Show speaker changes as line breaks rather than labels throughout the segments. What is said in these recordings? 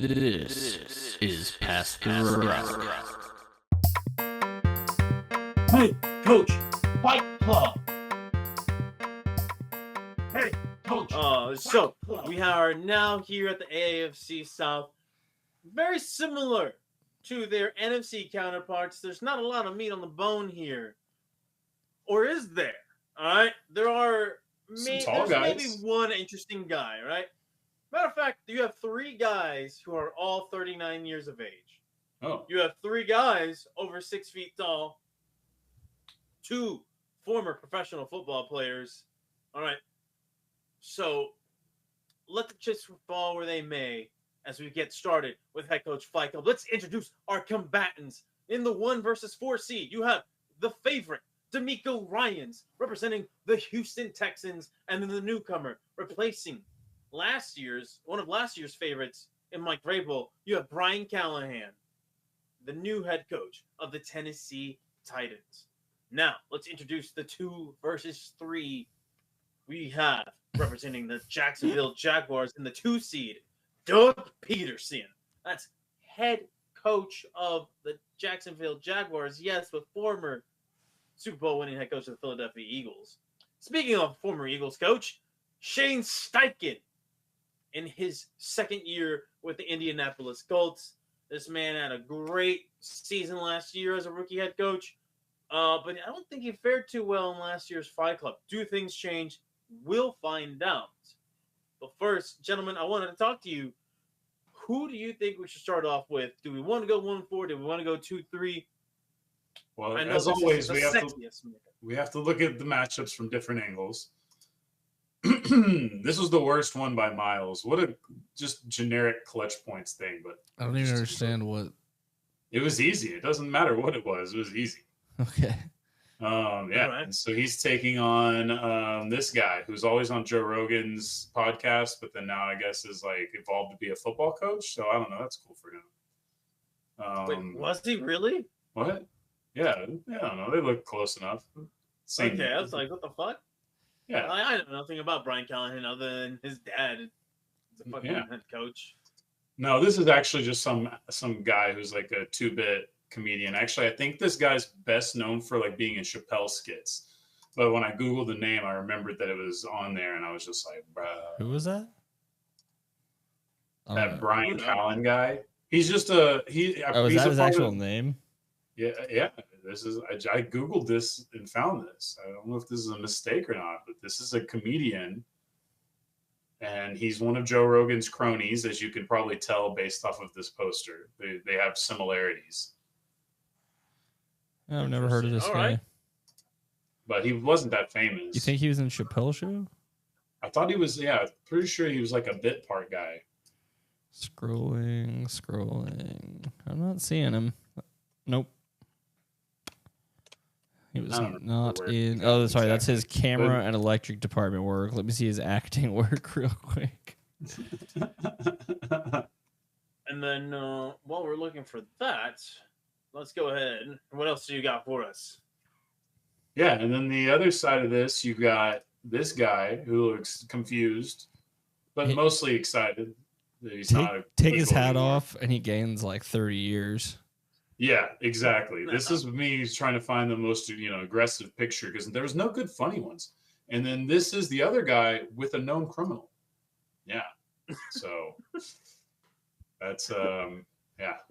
This is Pass the Rock.
Hey, Coach, Fight Club. Hey, Coach.
So we are now here at the AFC South. Very similar to their NFC counterparts. There's not a lot of meat on the bone here. Or is there? All right? There's maybe one interesting guy, right? Matter of fact, you have three guys who are all 39 years of age.
Oh.
You have three guys over 6 feet tall, two former professional football players. All right. So let the chips fall where they may as we get started with head coach Fight Club. Let's introduce our combatants. In the 1 versus 4 seed, you have the favorite, D'Amico Ryans, representing the Houston Texans, and then the newcomer, replacing one of last year's favorites in Mike Vrabel. You have Brian Callahan, the new head coach of the Tennessee Titans. Now, let's introduce the 2 versus 3. We have, representing the Jacksonville Jaguars in the 2 seed, Doug Peterson. That's head coach of the Jacksonville Jaguars. Yes, but former Super Bowl winning head coach of the Philadelphia Eagles. Speaking of former Eagles coach, Shane Steichen, in his second year with the Indianapolis Colts. This man had a great season last year as a rookie head coach, but I don't think he fared too well in last year's Fight Club. Do things change? We'll find out. But first, gentlemen, I wanted to talk to you. Who do you think we should start off with? Do we want to go 1-4? Do we want to go 2-3?
Well, as always, we have to look at the matchups from different angles. This was the worst one by miles. What a just generic clutch points thing, but
I don't even understand what.
It was easy. It doesn't matter what it was. It was easy.
Okay.
Yeah. Right. And so he's taking on this guy who's always on Joe Rogan's podcast, but then now I guess is like evolved to be a football coach. So I don't know. That's cool for him.
Wait, was he really?
What? Yeah. I don't know. They look close enough.
Same. Okay, I was like, what the fuck?
Yeah,
I know nothing about Brian Callahan other than his dad is a fucking head coach.
No, this is actually just some guy who's like a 2-bit comedian. Actually, I think this guy's best known for like being in Chappelle skits. But when I Googled the name, I remembered that it was on there, and I was just like, bruh.
Who was that?
That Brian Callen guy. He's just is
that his actual name?
Yeah. I Googled this and found this. I don't know if this is a mistake or not, but this is a comedian, and he's one of Joe Rogan's cronies, as you can probably tell based off of this poster. They have similarities.
I've never heard of this guy. Right.
But he wasn't that famous.
You think he was in Chappelle Show?
I thought he was, pretty sure he was like a bit part guy.
Scrolling. I'm not seeing him. Nope. He was not in. Oh, sorry. That's his camera and electric department work. Let me see his acting work real quick.
And then while we're looking for that, let's go ahead. What else do you got for us?
Yeah, and then the other side of this, you've got this guy who looks confused, but mostly excited that he's
take his hat off, and he gains like 30 years.
Yeah, exactly. This is me trying to find the most, aggressive picture because there was no good funny ones. And then this is the other guy with a known criminal. Yeah. So that's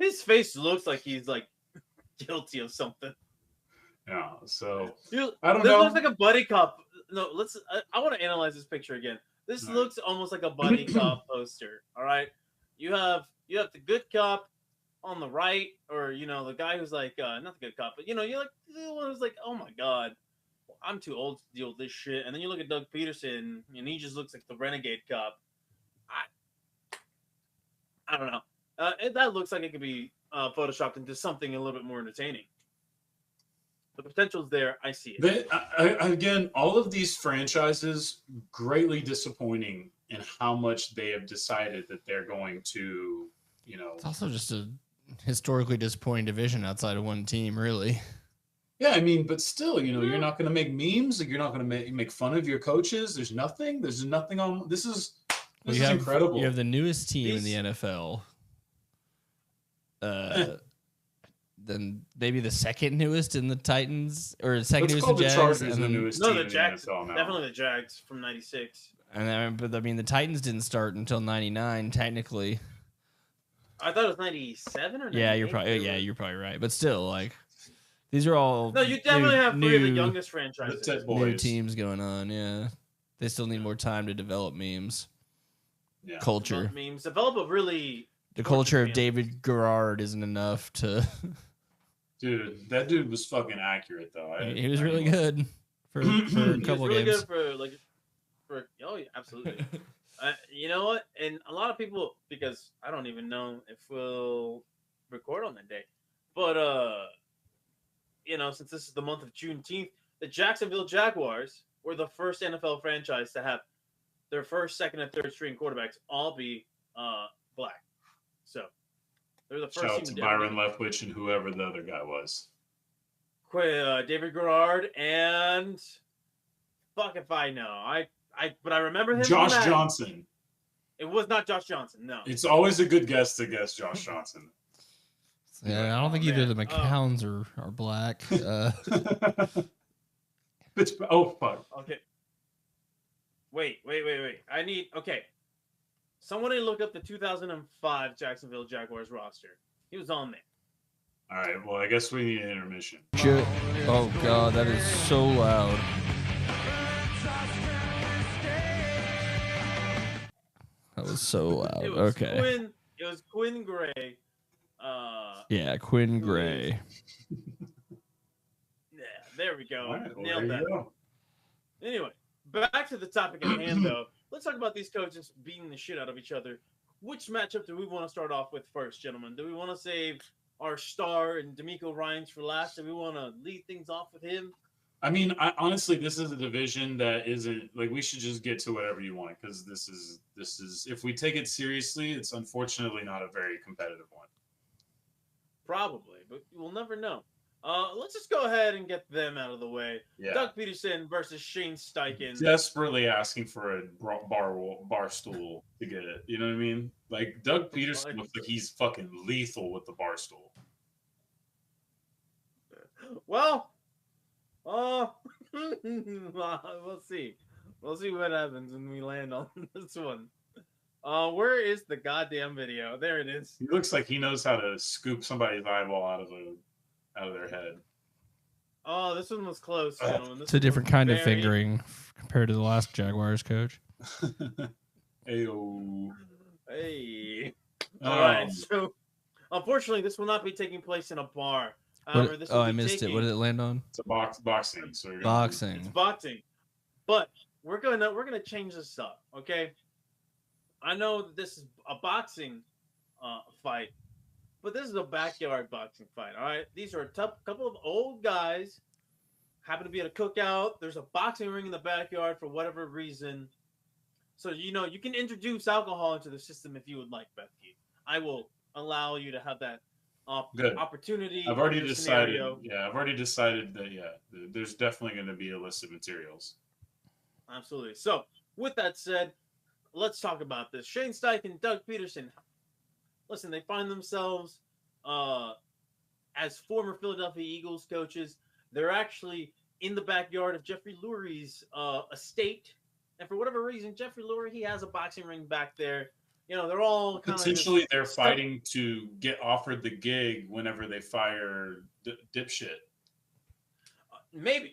His face looks like he's like guilty of something.
Yeah. So
I don't know. This looks like a buddy cop. No, I want to analyze this picture again. This looks almost like a buddy cop poster. All right. You have the good cop on the right, or the guy who's like not the good cop, but you're like the one who's like, oh my god, I'm too old to deal with this shit. And then you look at Doug Peterson, and he just looks like the renegade cop. I don't know. That looks like it could be photoshopped into something a little bit more entertaining. The potential's there. I see it.
Again, all of these franchises greatly disappointing in how much they have decided that they're going to.
It's also just a historically disappointing division outside of one team, really.
Yeah, I mean, but still, you're not going to make memes. You're not going to make fun of your coaches. There's nothing on. This is incredible.
You have the newest team in the NFL. Then maybe the second newest in the Titans, or second
Let's
newest
call
in
the
Jags.
Chargers
And
the
then,
newest
No,
team
the
in
Jags,
the NFL now.
definitely the Jags from '96.
and then, but I mean, the Titans didn't start until '99, technically.
I thought it was '97 or '98.
Yeah, you're probably right. But still, like, these are all
No, you definitely have three of the
new
youngest franchises.
The Ted
new
boys.
teams going on. Yeah, they still need more time to develop memes.
Yeah.
Culture.
Develop memes. Develop a really
The culture of
fan.
David Garrard isn't enough to.
Dude, that dude was fucking accurate though.
He was really good for a
He was
couple
really
games.
good for oh yeah, absolutely. You know what? And a lot of people, because I don't even know if we'll record on that day, but you know, since this is the month of Juneteenth, the Jacksonville Jaguars were the first NFL franchise to have their first, second, and third string quarterbacks all be black. So they're the first
Shout out
team
to
ever
Byron
do
Leftwich and whoever the other guy was.
David Garrard and fuck if I know. But I remember him.
Josh
from that.
Johnson.
It was not Josh Johnson. No.
It's always a good guess to guess Josh Johnson.
Yeah, I don't think either of the McCowns are black.
Oh fuck.
Okay. Wait. Okay. Somebody look up the 2005 Jacksonville Jaguars roster. He was on there.
All right. Well, I guess we need an intermission.
Oh god, that is so loud. That was so loud.
It was
Okay.
It was Quinn Gray.
Yeah, Quinn Gray.
Yeah, there we go.
All right, well,
Nailed
there
that.
you go.
Anyway, back to the topic at hand, though. Let's talk about these coaches beating the shit out of each other. Which matchup do we want to start off with first, gentlemen? Do we want to save our star and D'Amico Ryans for last? Do we want to lead things off with him?
I mean, honestly, this is a division that isn't like we should just get to whatever you want because this is if we take it seriously, it's unfortunately not a very competitive one.
Probably, but we'll never know. Let's just go ahead and get them out of the way.
Yeah.
Doug Peterson versus Shane Steichen.
Desperately asking for a bar stool to get it. You know what I mean? Like Doug Peterson looks like he's fucking lethal with the bar stool.
Well, we'll see. We'll see what happens when we land on this one. Where is the goddamn video? There it is.
He looks like he knows how to scoop somebody's eyeball out of their head.
Oh, this one was close, gentlemen. This
It's a different
one was
kind of
very-
fingering compared to the last Jaguars coach.
Ayo.
Hey. All right. So, unfortunately, this will not be taking place in a bar. However, this will
I
be
missed it. What did it land on?
It's a boxing. So you're
Boxing.
It's boxing, but we're gonna change this up. Okay. I know that this is a boxing fight, but this is a backyard boxing fight. All right. These are a couple of old guys. Happen to be at a cookout. There's a boxing ring in the backyard for whatever reason. So you can introduce alcohol into the system if you would like, Bethke. I will allow you to have that opportunity.
I've already
in your
decided.
scenario.
Yeah, I've already decided that. Yeah, there's definitely going to be a list of materials.
Absolutely. So, with that said, let's talk about this. Shane Steichen, Doug Peterson. Listen, they find themselves as former Philadelphia Eagles coaches. They're actually in the backyard of Jeffrey Lurie's estate. And for whatever reason, Jeffrey Lurie, he has a boxing ring back there. They're all kind
Potentially, they're fighting to get offered the gig whenever they fire dipshit.
Maybe.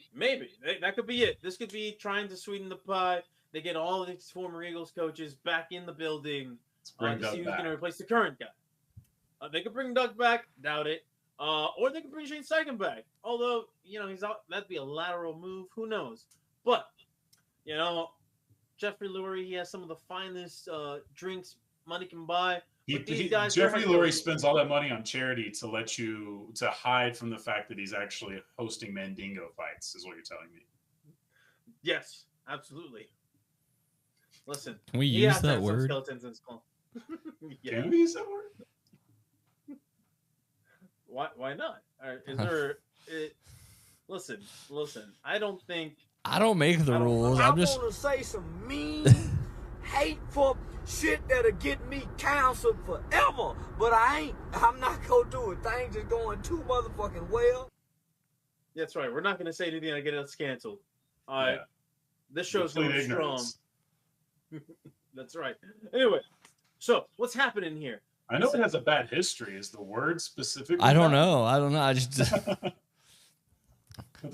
That could be it. This could be trying to sweeten the pie. They get all of these former Eagles coaches back in the building to see who's going to replace the current guy. They could bring Doug back. Doubt it. Or they could bring Shane Steichen back. Although, he's out. That'd be a lateral move. Who knows? But, Jeffrey Lurie, he has some of the finest drinks money can buy.
Jeffrey Lurie spends all that money on charity to hide from the fact that he's actually hosting Mandingo fights, is what you're telling me.
Yes, absolutely. Listen,
can we use that word?
Skeletons in his clone.
Yeah. Can we use that word?
Why not? Is there? Listen. I don't think.
I don't make the rules.
I
I'm just
want to say some mean, hateful shit that'll get me canceled forever. But I'm not gonna do it. Things is going too motherfucking well.
That's right. We're not gonna say anything that get us canceled. All right.
Yeah.
This show's
Complete
going strong.
ignorance.
That's right. Anyway, so what's happening here?
I know it has a bad history. Is the word specifically?
I don't
bad?
know. I just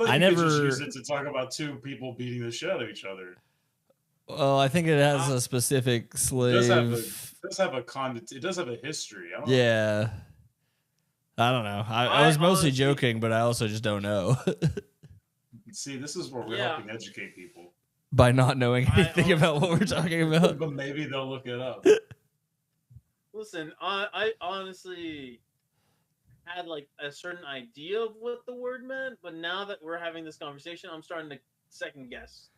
I
never
just use it to talk about two people beating the shit out of each other.
Well, I think it has a specific slave.
It does have a history. I don't know.
Yeah. I don't know. I was mostly joking, but I also just don't know.
See, this is where we're helping educate people.
By not knowing anything about what we're talking about.
But maybe they'll look it up.
Listen, I honestly had like a certain idea of what the word meant, but now that we're having this conversation, I'm starting to second guess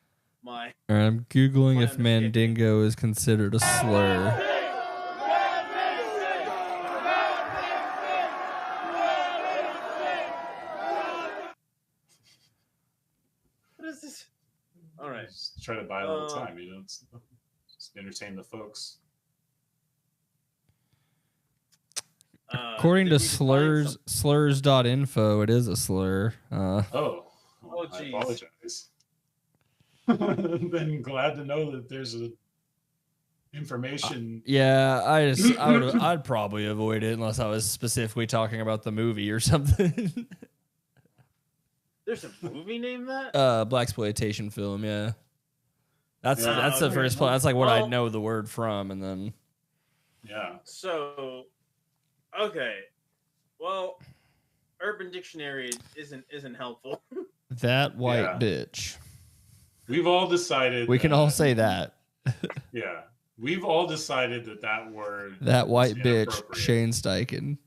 my.
All right, I'm Googling if mandingo is considered a slur.
What is this? All right.
Just try to buy it all the time, you know. Just entertain the folks.
According to slurs.info, it is a slur.
I apologize. Then glad to know that there's a information.
Yeah, I'd probably avoid it unless I was specifically talking about the movie or something.
There's a movie named that?
Blaxploitation film, yeah. That's the first place. That's like what I know the word from, and then.
Yeah.
So. Okay, well, Urban Dictionary isn't helpful.
That white bitch.
We've all decided.
We can all say that.
Yeah, we've all decided that word.
That white bitch, Shane Steichen.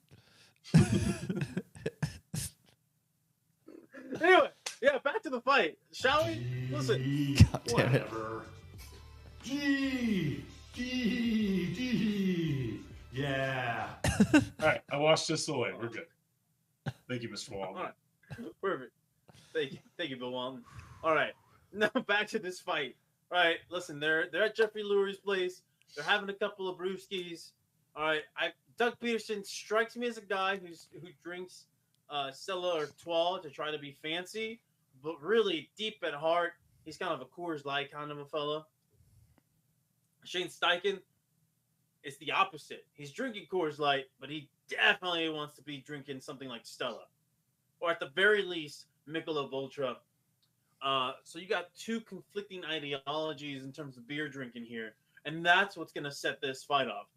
Anyway, yeah, back to the fight, shall we? Listen.
God damn it.
Yeah. All right, I washed this away. We're good. Thank you, Mr. Walton.
All right. Perfect. Thank you, Bill Walton. All right, now back to this fight. All right, listen, they're at Jeffrey Lurie's place. They're having a couple of brewskis. All right, Doug Peterson strikes me as a guy who drinks Stella Artois to try to be fancy, but really deep at heart, he's kind of a Coors Light kind of a fella. Shane Steichen is the opposite. He's drinking Coors Light, but he definitely wants to be drinking something like Stella, or at the very least, Michelob Ultra. So you got two conflicting ideologies in terms of beer drinking here, and that's what's going to set this fight off.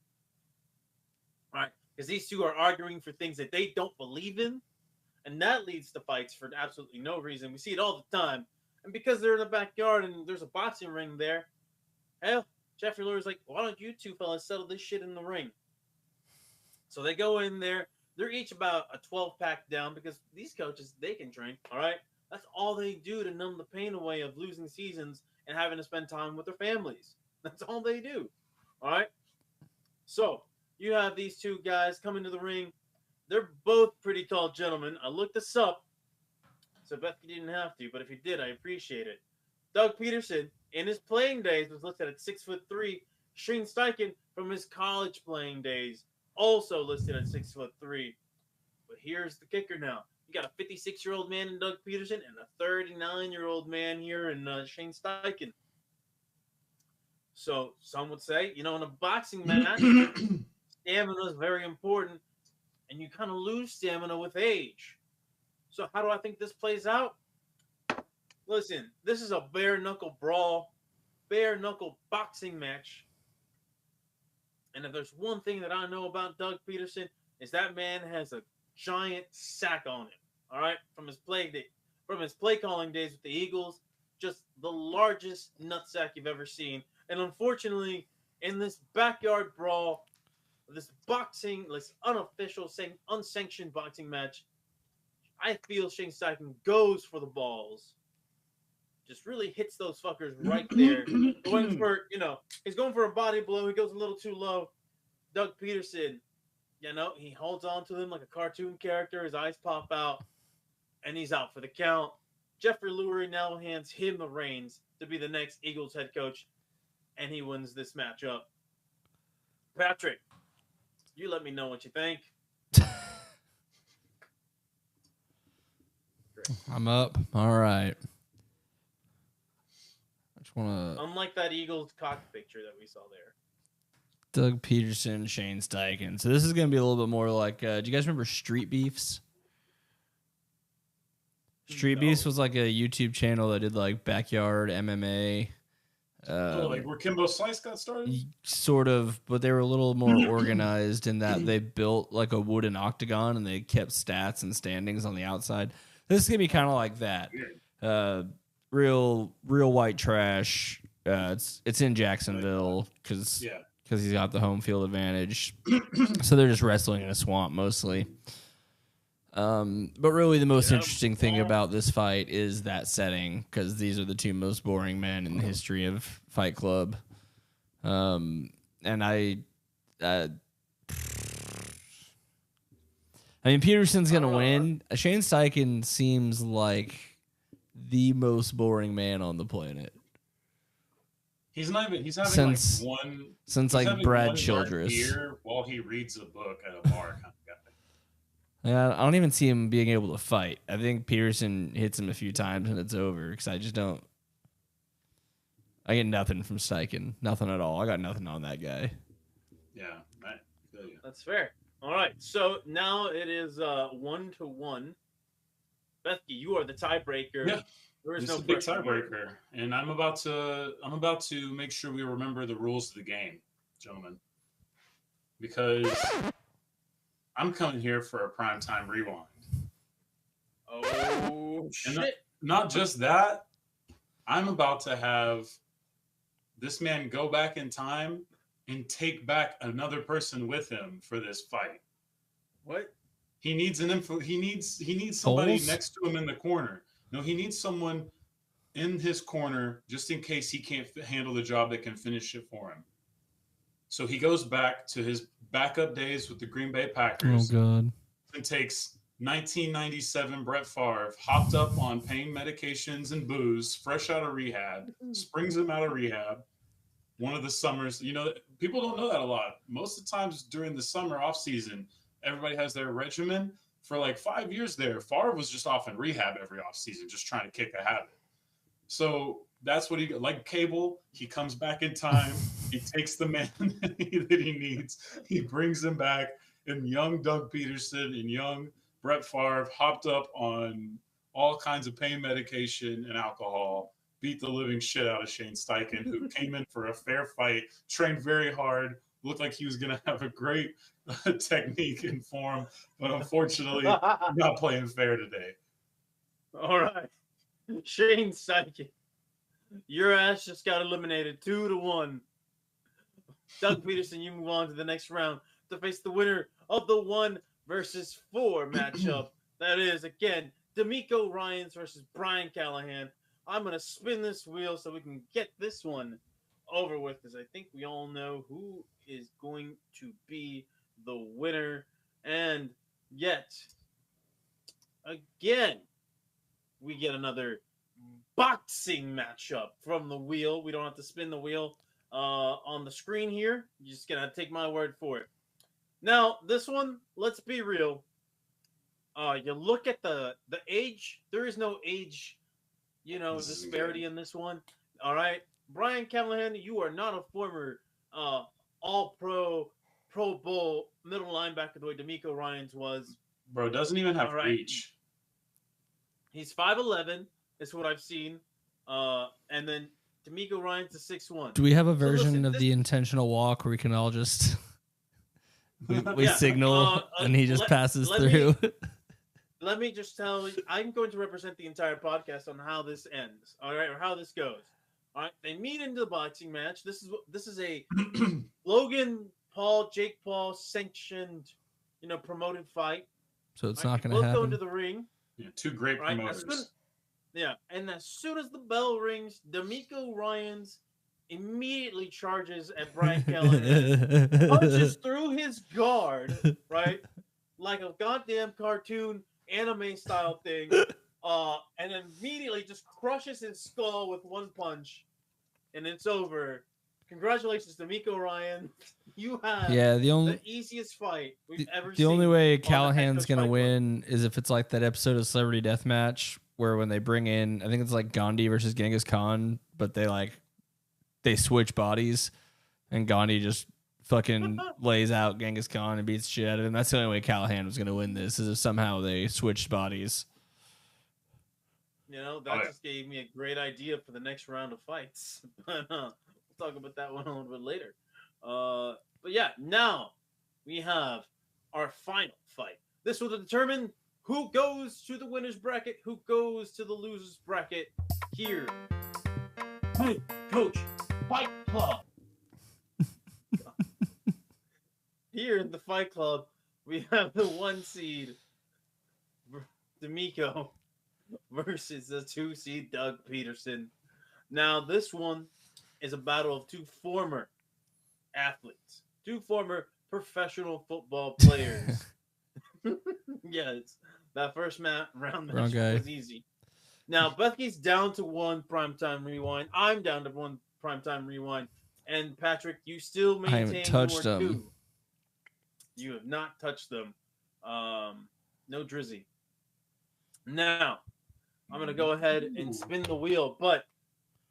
All right, because these two are arguing for things that they don't believe in, and that leads to fights for absolutely no reason. We see it all the time, and because they're in the backyard and there's a boxing ring there, hell, Jeffrey Lurie's like, why don't you two fellas settle this shit in the ring? So they go in there. They're each about a 12-pack down because these coaches, they can drink, all right? That's all they do to numb the pain away of losing seasons and having to spend time with their families. That's all they do, all right? So you have these two guys come into the ring. They're both pretty tall gentlemen. I looked this up. So Beth, you didn't have to, but if you did, I appreciate it. Doug Peterson, in his playing days, was listed at 6'3". Shane Steichen, from his college playing days, also listed at 6'3". But here's the kicker now. You got a 56-year-old man in Doug Peterson and a 39-year-old man here in Shane Steichen. So some would say, in a boxing match, stamina is very important, and you kind of lose stamina with age. So how do I think this plays out? Listen, this is a bare-knuckle brawl, bare-knuckle boxing match. And if there's one thing that I know about Doug Peterson, is that man has a giant sack on him. All right, from his play calling days with the Eagles, just the largest nutsack you've ever seen. And unfortunately, in this backyard brawl, this unofficial, unsanctioned boxing match, I feel Shane Steichen goes for the balls. Just really hits those fuckers right there. Going for, he's going for a body blow. He goes a little too low. Doug Peterson, he holds on to him like a cartoon character. His eyes pop out, and he's out for the count. Jeffrey Lurie now hands him the reins to be the next Eagles head coach, and he wins this matchup. Patrick, you let me know what you think.
I'm up. All right. I just want to.
Unlike that Eagles cock picture that we saw there.
Doug Peterson, Shane Steichen. So this is going to be a little bit more like. Do you guys remember Street Beefs? Street Beefs was like a YouTube channel that did like backyard MMA.
Like where Kimbo Slice got started?
Sort of, but they were a little more organized in that they built like a wooden octagon and they kept stats and standings on the outside. This is going to be kind of like that. Real white trash. It's in Jacksonville because he's got the home field advantage. So they're just wrestling in a swamp mostly. But really the most interesting thing about this fight is that setting, because these are the two most boring men in the history of Fight Club. And I mean, Peterson's going to win. Shane Steichen seems like the most boring man on the planet.
He's having
since Brad Childress
beer while he reads a book at a bar kind of guy.
Yeah, I don't even see him being able to fight. I think Peterson hits him a few times and it's over because I just don't. I get nothing from Steichen. Nothing at all. I got nothing on that guy.
Yeah, right.
That's fair. All right, so now it is 1-1. Bethke, you are the tiebreaker.
Yeah.
There is
This
no
is a big
pressure here.
tiebreaker, and I'm about to make sure we remember the rules of the game, gentlemen, because I'm coming here for a primetime rewind.
Oh
And
shit!
not just that, I'm about to have this man go back in time and take back another person with him for this fight.
What?
He needs He needs somebody
Foles?
next to him in the corner. No, he needs someone in his corner just in case he can't handle the job that can finish it for him. So he goes back to his backup days with the Green Bay Packers.
Oh, God.
And takes 1997 Brett Favre, hopped up on pain medications and booze, fresh out of rehab, springs him out of rehab. One of the summers, people don't know that a lot. Most of the times during the summer off season, everybody has their regimen. For like 5 years there, Favre was just off in rehab every offseason, just trying to kick a habit. So that's what like Cable, he comes back in time. He takes the man that he needs. He brings him back. And young Doug Peterson and young Brett Favre hopped up on all kinds of pain medication and alcohol, beat the living shit out of Shane Steichen, who came in for a fair fight, trained very hard, looked like he was going to have a great technique and form, but unfortunately not playing fair today.
All right, Shane Steichen, your ass just got eliminated 2-1. Doug Peterson, you move on to the next round to face the winner of the 1 versus 4 matchup. That is, again, D'Amico Ryans versus Brian Callahan. I'm going to spin this wheel so we can get this one over with, because I think we all know who is going to be the winner. And yet, again, we get another boxing matchup from the wheel. We don't have to spin the wheel on the screen here. You're just going to take my word for it. Now, this one, let's be real. You look at the age. There is no age, disparity in this one. All right. Brian Callahan, you are not a former all-pro, Pro Bowl middle linebacker the way D'Amico Ryans was.
Bro, doesn't even have reach.
He's 5'11", is what I've seen. And then D'Amico Ryans is 6'1".
Do we have a version of the intentional walk where we can all just... We signal and he just passes through.
Let me just tell you, I'm going to represent the entire podcast on how this ends, all right, or how this goes. All right, they meet into the boxing match. This is a Logan Paul, Jake Paul sanctioned, promoted fight.
So it's not going to happen.
Both go into the ring.
Yeah, two great promoters.
And as soon as the bell rings, D'Amico Ryans immediately charges at Brian Callahan, punches through his guard, right, like a goddamn cartoon anime style thing, and then immediately just crushes his skull with one punch, and it's over. Congratulations, D'Amico Ryan. You have
the
easiest fight we've ever
the
seen.
only way
on the
Callahan's
Head Coach
gonna
Fight Club.
win is if it's like that episode of Celebrity Deathmatch where when they bring in, I think it's like Gandhi versus Genghis Khan, but they switch bodies, and Gandhi just fucking lays out Genghis Khan and beats shit out of him. That's the only way Callahan was gonna win this, is if somehow they switched bodies.
You know, that just gave me a great idea for the next round of fights. But we'll talk about that one a little bit later. But yeah, now we have our final fight. This will determine who goes to the winner's bracket, who goes to the loser's bracket here. Hey, Coach Fight Club. Here in the Fight Club, we have the 1 seed, D'Amico, versus the 2 seed, Doug Peterson. Now, this one is a battle of 2 former athletes, 2 former professional football players. Yes, that first round match was easy. Now, Bethke's down to 1 primetime rewind. I'm down to 1 primetime rewind. And Patrick, you still maintain
I haven't touched them.
2. You have not touched them. No Drizzy. Now, I'm going to go ahead and spin the wheel. But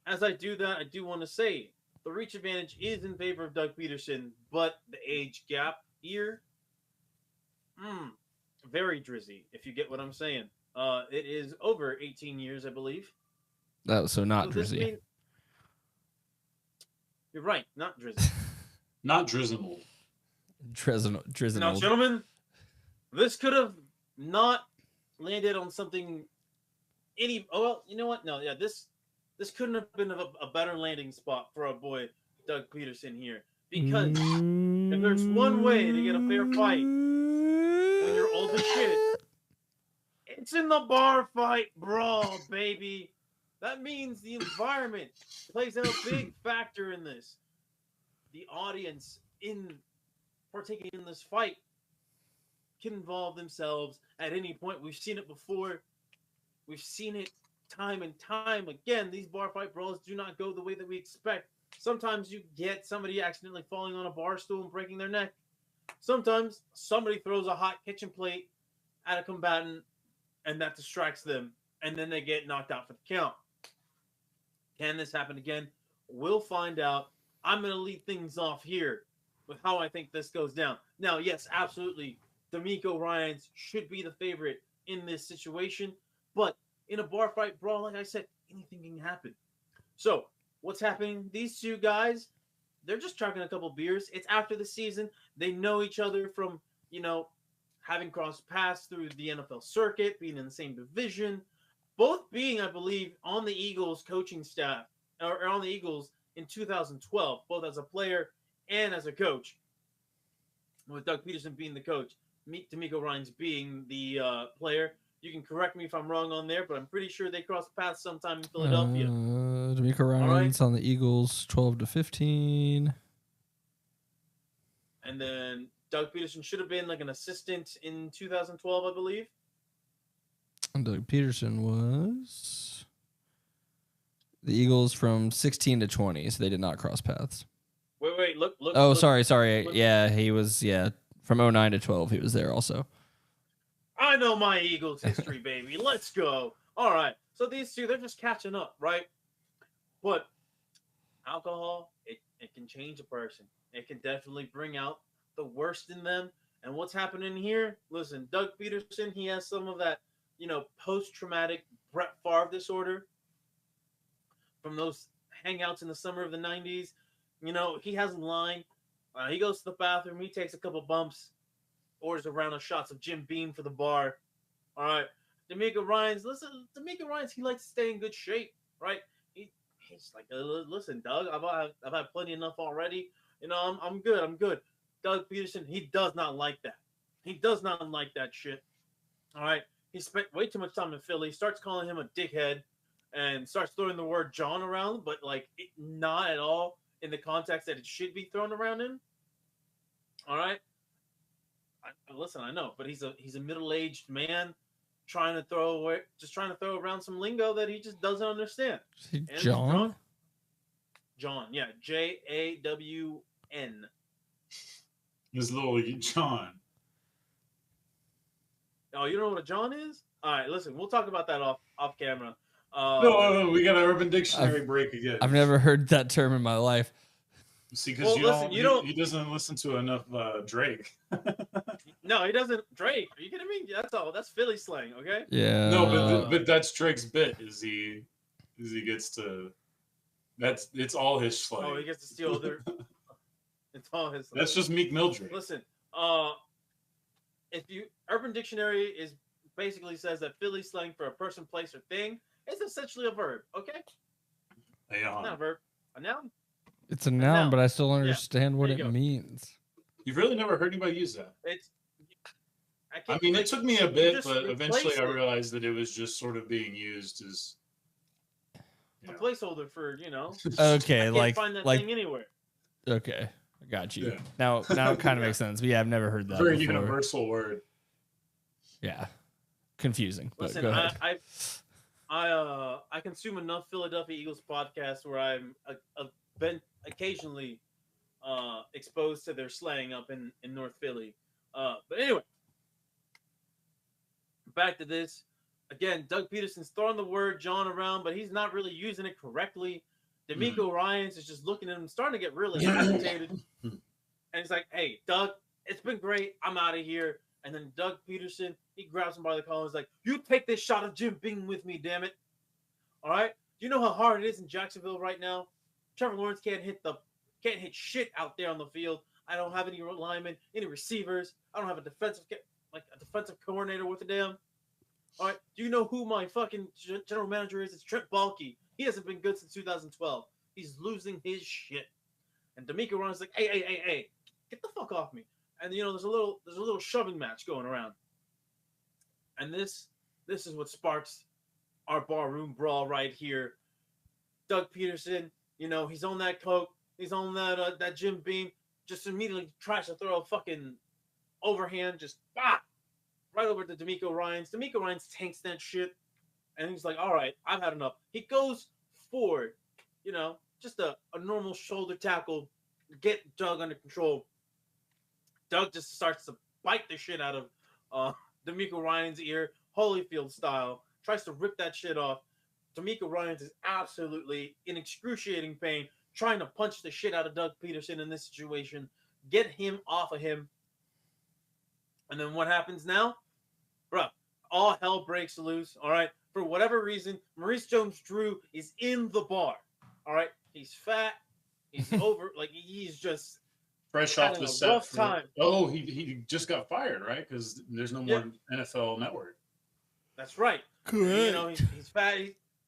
as I do that, I do want to say the reach advantage is in favor of Doug Peterson, but the age gap here, very Drizzy, if you get what I'm saying. It is over 18 years, I believe.
So not Drizzy.
You're right, not Drizzy.
Not Drizzle.
Drizzle.
Now, gentlemen, this could have not landed on something well, you know what? No, yeah, this couldn't have been a better landing spot for our boy Doug Peterson here. Because if there's one way to get a fair fight when you're old as shit, it's in the bar fight brawl, baby. That means the environment plays a big factor in this. The audience in partaking in this fight can involve themselves at any point. We've seen it before. We've seen it time and time again. These bar fight brawls do not go the way that we expect. Sometimes you get somebody accidentally falling on a bar stool and breaking their neck. Sometimes somebody throws a hot kitchen plate at a combatant and that distracts them, and then they get knocked out for the count. Can this happen again? We'll find out. I'm going to lead things off here with how I think this goes down. Now, yes, absolutely, D'Amico Ryans should be the favorite in this situation, but in a bar fight brawl, like I said, anything can happen. So, what's happening? These 2 guys, they're just chugging a couple beers. It's after the season. They know each other from, having crossed paths through the NFL circuit, being in the same division, both being, I believe, on the Eagles coaching staff, or on the Eagles in 2012, both as a player and as a coach, with Doug Peterson being the coach, D'Amico Ryans being the player. You can correct me if I'm wrong on there, but I'm pretty sure they crossed paths sometime in Philadelphia.
D'Amico Ryans on the Eagles, 12-15.
And then Doug Peterson should have been like an assistant in 2012, I believe.
And Doug Peterson was the Eagles from 16-20, so they did not cross paths.
Wait, look.
Oh,
look,
sorry.
Look.
Yeah, he was, from 09-12, he was there also.
I know my Eagles history, baby. Let's go. All right. So these 2, they're just catching up, right? But alcohol, it can change a person. It can definitely bring out the worst in them. And what's happening here? Listen, Doug Peterson, he has some of that, post-traumatic Brett Favre disorder from those hangouts in the summer of the 90s. He has a line. He goes to the bathroom. He takes a couple bumps. Orders a round of shots of Jim Beam for the bar. All right. D'Amico Ryans, he likes to stay in good shape, right? He's like, listen, Doug, I've had plenty enough already. I'm good. Doug Peterson, he does not like that. He does not like that shit. All right. He spent way too much time in Philly, starts calling him a dickhead, and starts throwing the word John around, but not at all in the context that it should be thrown around in. All right. Listen, I know, but he's a middle-aged man trying to throw around some lingo that he just doesn't understand.
John?
John. Yeah, JAWN.
This little John.
Oh, you don't know what a John is? All right, listen, we'll talk about that off camera.
No, we got an Urban Dictionary break again.
I've never heard that term in my life.
See, because
well,
he doesn't listen to enough Drake.
No, he doesn't. Drake, are you kidding me? That's all. That's Philly slang, okay?
Yeah.
No, but that's Drake's bit. Is he gets to. It's all his slang.
Oh, he gets to steal their. It's all his.
That's just Meek Mill Drake.
Listen, if you Urban Dictionary is basically says that Philly slang for a person, place, or thing is essentially a verb. Okay. Not a verb. A noun.
It's a noun, but I still understand what it means.
You've really never heard anybody use that.
I
mean, it took me a bit, but eventually I realized that it was just sort of being used as
a placeholder for,
Okay,
I can't find that thing anywhere.
Okay, I got you.
Yeah.
Now it kind of makes sense. But yeah, I've never heard that.
Very
before.
Universal word.
Yeah, confusing. But
Listen,
go ahead.
I consume enough Philadelphia Eagles podcasts where I'm been occasionally exposed to their slang up in North Philly. But anyway, back to this. Again, Doug Peterson's throwing the word John around, but he's not really using it correctly. D'Amico Ryans is just looking at him, starting to get really agitated. And he's like, hey, Doug, it's been great. I'm out of here. And then Doug Peterson, he grabs him by the collar and is like, you take this shot of Jim Beam with me, damn it. All right? Do you know how hard it is in Jacksonville right now? Trevor Lawrence can't hit shit out there on the field. I don't have any linemen, any receivers. I don't have a defensive coordinator with a damn. All right, do you know who my fucking general manager is? It's Trent Baalke. He hasn't been good since 2012. He's losing his shit. And D'Amico Ryans like, hey, get the fuck off me. And there's a little shoving match going around. And this is what sparks our barroom brawl right here. Doug Peterson, he's on that coke, he's on that Jim Beam, just immediately tries to throw a fucking overhand, just right over to D'Amico Ryans. D'Amico Ryans tanks that shit, and he's like, all right, I've had enough. He goes forward, just a normal shoulder tackle, get Doug under control. Doug just starts to bite the shit out of D'Amico Ryans' ear, Holyfield style, tries to rip that shit off. D'Amico Ryans is absolutely in excruciating pain, trying to punch the shit out of Doug Peterson in this situation, get him off of him. And then what happens now? Bruh, all hell breaks loose, all right? For whatever reason, Maurice Jones-Drew is in the bar, all right? He's fat. He's over. He's just
fresh off the set.
Rough time.
Oh, he just got fired, right? Because there's no more NFL Network.
That's right.
Correct.
He's fat.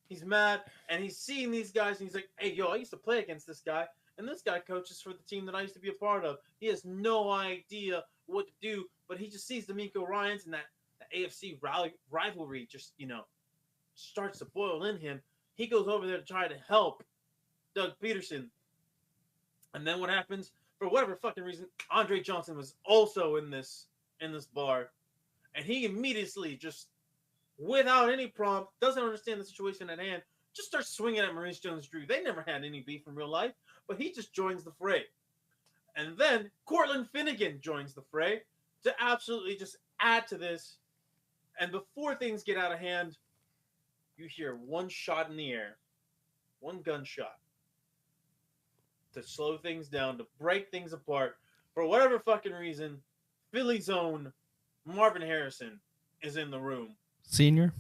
He's mad, and he's seeing these guys, and he's like, hey, I used to play against this guy, and this guy coaches for the team that I used to be a part of. He has no idea what to do, but he just sees D'Amico Ryans, and that AFC rivalry just, starts to boil in him. He goes over there to try to help Doug Peterson. And then what happens? For whatever fucking reason, Andre Johnson was also in this bar, and he immediately just, without any prompt, doesn't understand the situation at hand, just starts swinging at Maurice Jones-Drew. They never had any beef in real life, but he just joins the fray. And then Cortland Finnegan joins the fray to absolutely just add to this. And before things get out of hand, you hear one shot in the air, one gunshot, to slow things down, to break things apart. For whatever fucking reason, Philly's own Marvin Harrison is in the room.
Senior?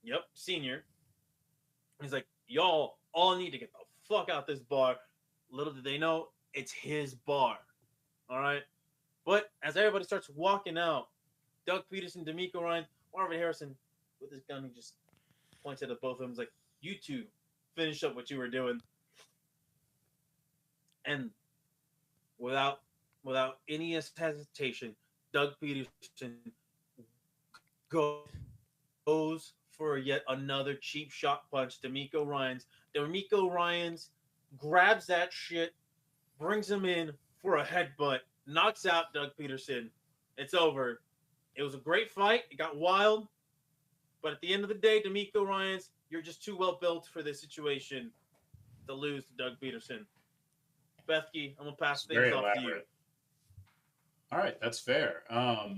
Yep, senior. He's like, y'all all need to get the fuck out this bar. Little did they know, it's his bar. All right? But as everybody starts walking out, Doug Peterson, D'Amico Ryans, Marvin Harrison, with his gun, he just points at both of them. He's like, you two finish up what you were doing. And without any hesitation, Doug Peterson goes for yet another cheap shot punch. D'Amico Ryans grabs that shit, brings him in for a headbutt, knocks out Doug Peterson. It's over. It was a great fight. It got wild. But at the end of the day, D'Amico Ryans, you're just too well built for this situation. to lose to Doug Peterson. Bethke, I'm gonna pass things
Very
off to you.
elaborate. All right, that's fair.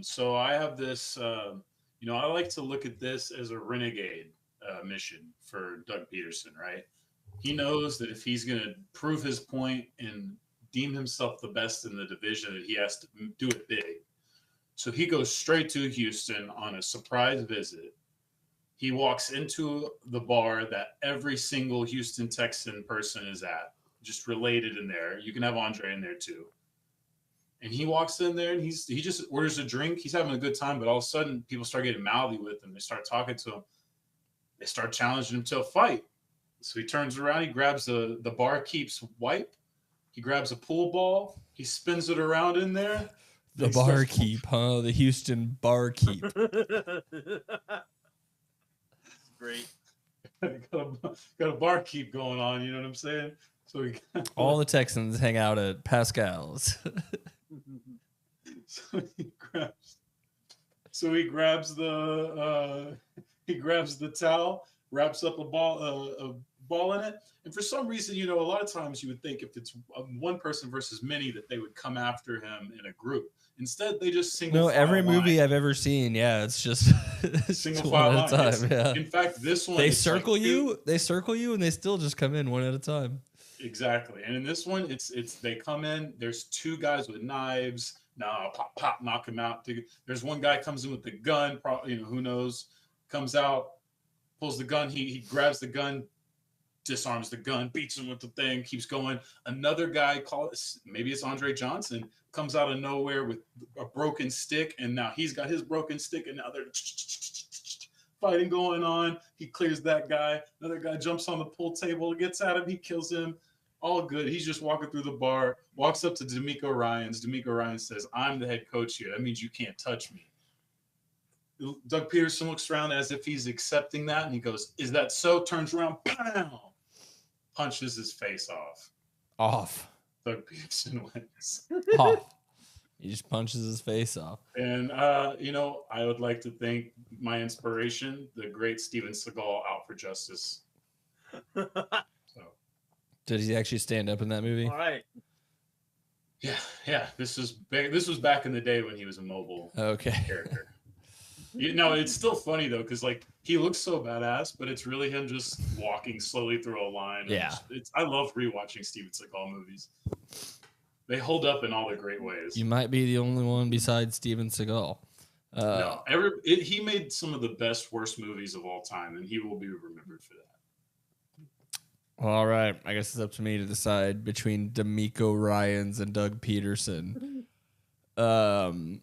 So I have this. I like to look at this as a renegade mission for Doug Peterson. Right? He knows that if he's going to prove his point and deem himself the best in the division, that he has to do it big. So he goes straight to Houston on a surprise visit. He walks into the bar that every single Houston Texan person is at, just related in there. You can have Andre in there too. And he walks in there and he just orders a drink. He's having a good time, but all of a sudden people start getting mouthy with him. They start talking to him. They start challenging him to a fight. So he turns around, he grabs the barkeep's wipe, he grabs a pool ball, he spins it around in there.
The barkeep, huh? The Houston barkeep.
Great.
got a barkeep going on, you know what I'm saying? So
all the Texans hang out at Pascal's.
So he grabs the towel, wraps up a ball in it, and for some reason, a lot of times you would think if it's one person versus many that they would come after him in a group. Instead, they just single.
No, every movie
line.
I've ever seen, it's just
single
one
file
at a time. Yeah.
In fact, this one
they circle you, and they still just come in one at a time.
Exactly, and in this one, it's they come in. There's two guys with knives. No, pop, knock him out. There's one guy comes in with the gun. Who knows? Comes out, pulls the gun. He grabs the gun, disarms the gun, beats him with the thing, keeps going. Another guy, maybe it's Andre Johnson, comes out of nowhere with a broken stick, and now he's got his broken stick, and now they're fighting going on. He clears that guy. Another guy jumps on the pool table, gets at him, he kills him. All good. He's just walking through the bar, walks up to D'Amico Ryans. D'Amico Ryans says, "I'm the head coach here. That means you can't touch me." Doug Peterson looks around as if he's accepting that, and he goes, "Is that so?" Turns around, pow! Punches his face off. Doug Peterson wins.
Off. He just punches his face off.
And, I would like to thank my inspiration, the great Steven Seagal, Out for Justice. So.
Did he actually stand up in that movie?
All right.
Yeah. This was back in the day when he was a mobile character. It's still funny though, because he looks so badass, but it's really him just walking slowly through a line.
Yeah,
I love rewatching Steven Seagal movies. They hold up in all the great ways.
You might be the only one besides Steven Seagal.
He made some of the worst movies of all time, and he will be remembered for that.
All right, I guess it's up to me to decide between D'Amico Ryans and Doug Peterson. The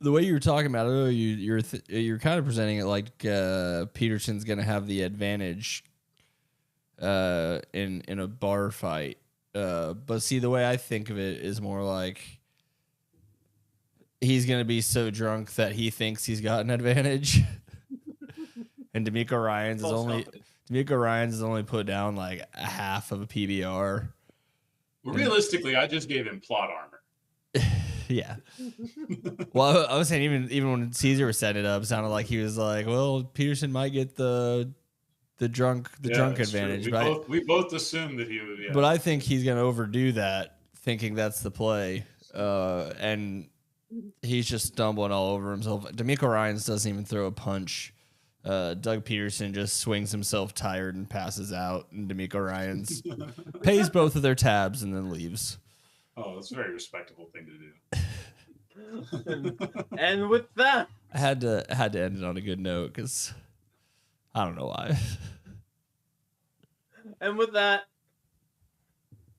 way you were talking about it, you're kind of presenting it like Peterson's going to have the advantage in a bar fight. But see, the way I think of it is more like he's going to be so drunk that he thinks he's got an advantage. And D'Amico Ryans is only put down like a half of a PBR.
Well, realistically, I just gave him plot armor.
Yeah. Well, I was saying even when Caesar was setting it up, it sounded like he was like, "Well, Peterson might get the drunk advantage."
We both assumed that he would. Yeah.
But I think he's gonna overdo that, thinking that's the play, and he's just stumbling all over himself. D'Amico Ryans doesn't even throw a punch. Doug Peterson just swings himself tired and passes out, and D'Amico Ryans pays both of their tabs and then leaves.
Oh, that's a very respectable thing to
do. and with that,
I had to end it on a good note because I don't know why.
And with that,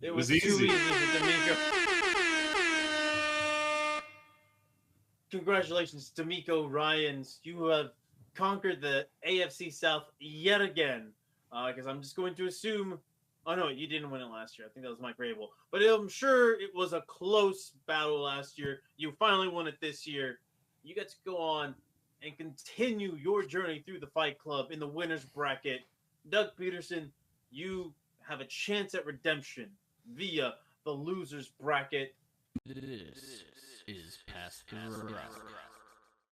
it was
easy.
Too easy for D'Amico. Congratulations, D'Amico Ryans. You have conquered the AFC South yet again. Because I'm just going to assume. Oh, no, you didn't win it last year. I think that was Mike Rabel. But I'm sure it was a close battle last year. You finally won it this year. You get to go on and continue your journey through the Fight Club in the winner's bracket. Doug Peterson, you have a chance at redemption via the loser's bracket.
This is Past the Rock.